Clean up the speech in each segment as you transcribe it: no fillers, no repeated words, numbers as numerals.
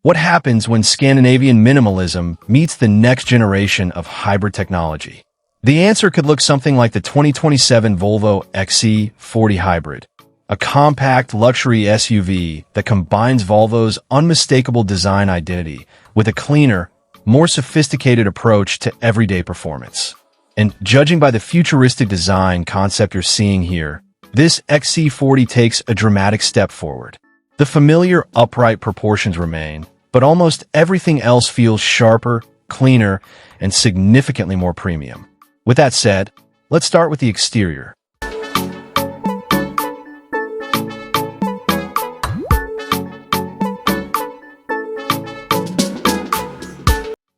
What happens when Scandinavian minimalism meets the next generation of hybrid technology? The answer could look something like the 2027 Volvo XC40 Hybrid, a compact luxury SUV that combines Volvo's unmistakable design identity with a cleaner, more sophisticated approach to everyday performance. And judging by the futuristic design concept you're seeing here, this XC40 takes a dramatic step forward. The familiar upright proportions remain, but almost everything else feels sharper, cleaner, and significantly more premium. With that said, let's start with the exterior.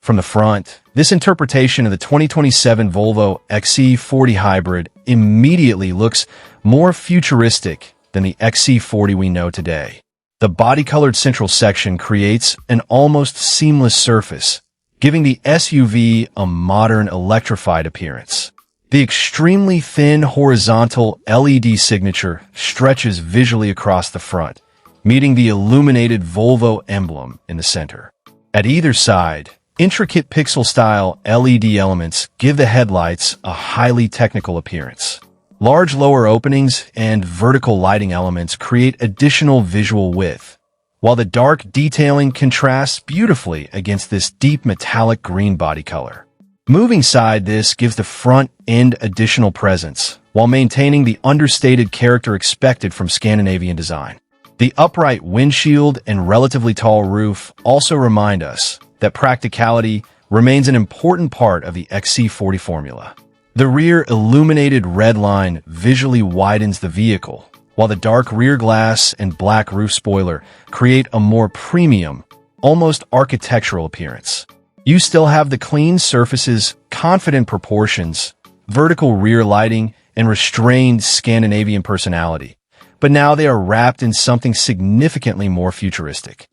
From the front, this interpretation of the 2027 Volvo XC40 Hybrid immediately looks more futuristic than the XC40 we know today. The body-colored central section creates an almost seamless surface, giving the SUV a modern electrified appearance. The extremely thin horizontal LED signature stretches visually across the front, meeting the illuminated Volvo emblem in the center. At either side, intricate pixel-style LED elements give the headlights a highly technical appearance. Large lower openings and vertical lighting elements create additional visual width, while the dark detailing contrasts beautifully against this deep metallic green body color. Moving side, this gives the front end additional presence, while maintaining the understated character expected from Scandinavian design. The upright windshield and relatively tall roof also remind us that practicality remains an important part of the XC40 formula. The rear illuminated red line visually widens the vehicle, while the dark rear glass and black roof spoiler create a more premium, almost architectural appearance. You still have the clean surfaces, confident proportions, vertical rear lighting, and restrained Scandinavian personality, but now they are wrapped in something significantly more futuristic.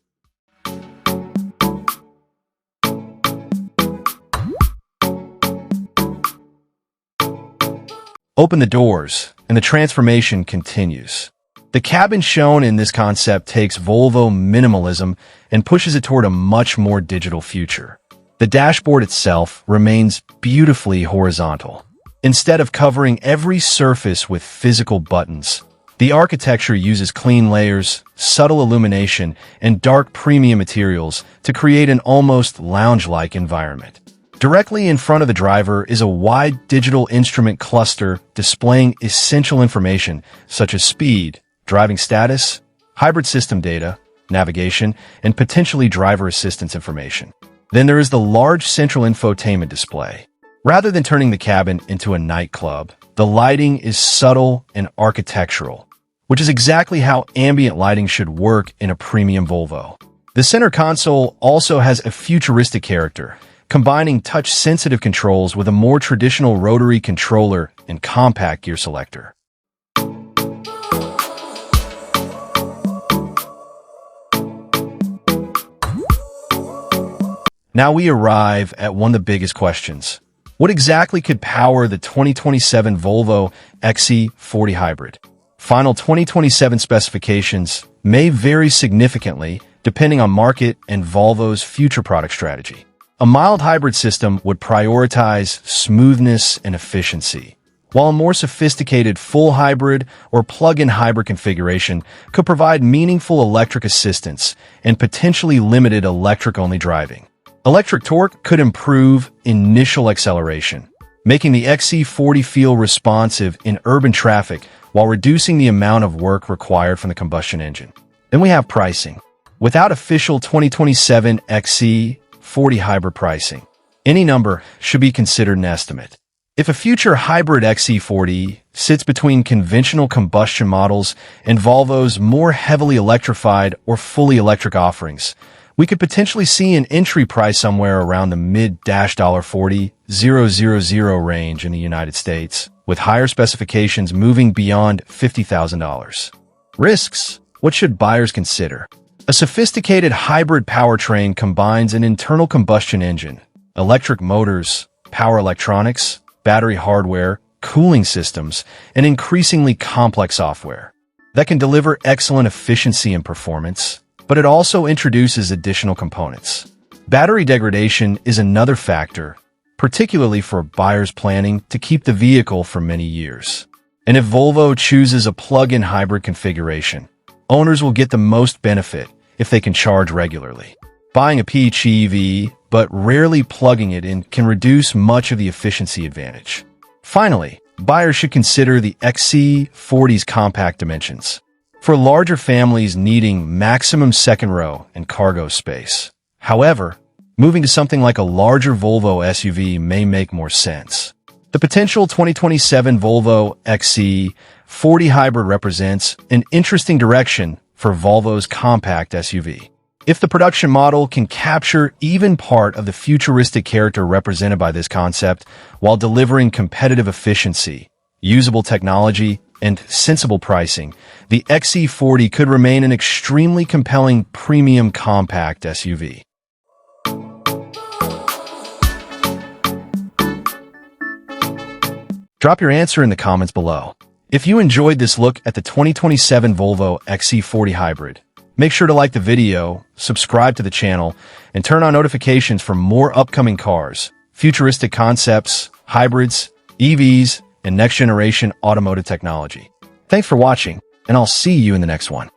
Open the doors, and the transformation continues. The cabin shown in this concept takes Volvo minimalism and pushes it toward a much more digital future. The dashboard itself remains beautifully horizontal. Instead of covering every surface with physical buttons, the architecture uses clean layers, subtle illumination, and dark premium materials to create an almost lounge-like environment. Directly in front of the driver is a wide digital instrument cluster displaying essential information such as speed, driving status, hybrid system data, navigation, and potentially driver assistance information. Then there is the large central infotainment display. Rather than turning the cabin into a nightclub, the lighting is subtle and architectural, which is exactly how ambient lighting should work in a premium Volvo. The center console also has a futuristic character, combining touch-sensitive controls with a more traditional rotary controller and compact gear selector. Now we arrive at one of the biggest questions. What exactly could power the 2027 Volvo XC40 Hybrid? Final 2027 specifications may vary significantly depending on market and Volvo's future product strategy. A mild hybrid system would prioritize smoothness and efficiency, while a more sophisticated full hybrid or plug-in hybrid configuration could provide meaningful electric assistance and potentially limited electric-only driving. Electric torque could improve initial acceleration, making the XC40 feel responsive in urban traffic while reducing the amount of work required from the combustion engine. Then we have pricing. Without official 2027 XC40 hybrid pricing, any number should be considered an estimate. If a future hybrid XC40 sits between conventional combustion models and Volvo's more heavily electrified or fully electric offerings, we could potentially see an entry price somewhere around the mid-$40,000 range in the United States, with higher specifications moving beyond $50,000. Risks. What should buyers consider? A sophisticated hybrid powertrain combines an internal combustion engine, electric motors, power electronics, battery hardware, cooling systems, and increasingly complex software that can deliver excellent efficiency and performance. but it also introduces additional components. Battery degradation is another factor, particularly for buyers planning to keep the vehicle for many years. And if Volvo chooses a plug-in hybrid configuration, owners will get the most benefit if they can charge regularly. Buying a PHEV, but rarely plugging it in can reduce much of the efficiency advantage. Finally, buyers should consider the XC40's compact dimensions for larger families needing maximum second row and cargo space. However, moving to something like a larger Volvo SUV may make more sense. The potential 2027 Volvo XC40 Hybrid represents an interesting direction for Volvo's compact SUV. If the production model can capture even part of the futuristic character represented by this concept while delivering competitive efficiency, usable technology, and sensible pricing, the XC40 could remain an extremely compelling premium compact SUV. Drop your answer in the comments below. If you enjoyed this look at the 2027 Volvo XC40 Hybrid, make sure to like the video, subscribe to the channel, and turn on notifications for more upcoming cars, futuristic concepts, hybrids, EVs, and next-generation automotive technology. Thanks for watching, and I'll see you in the next one.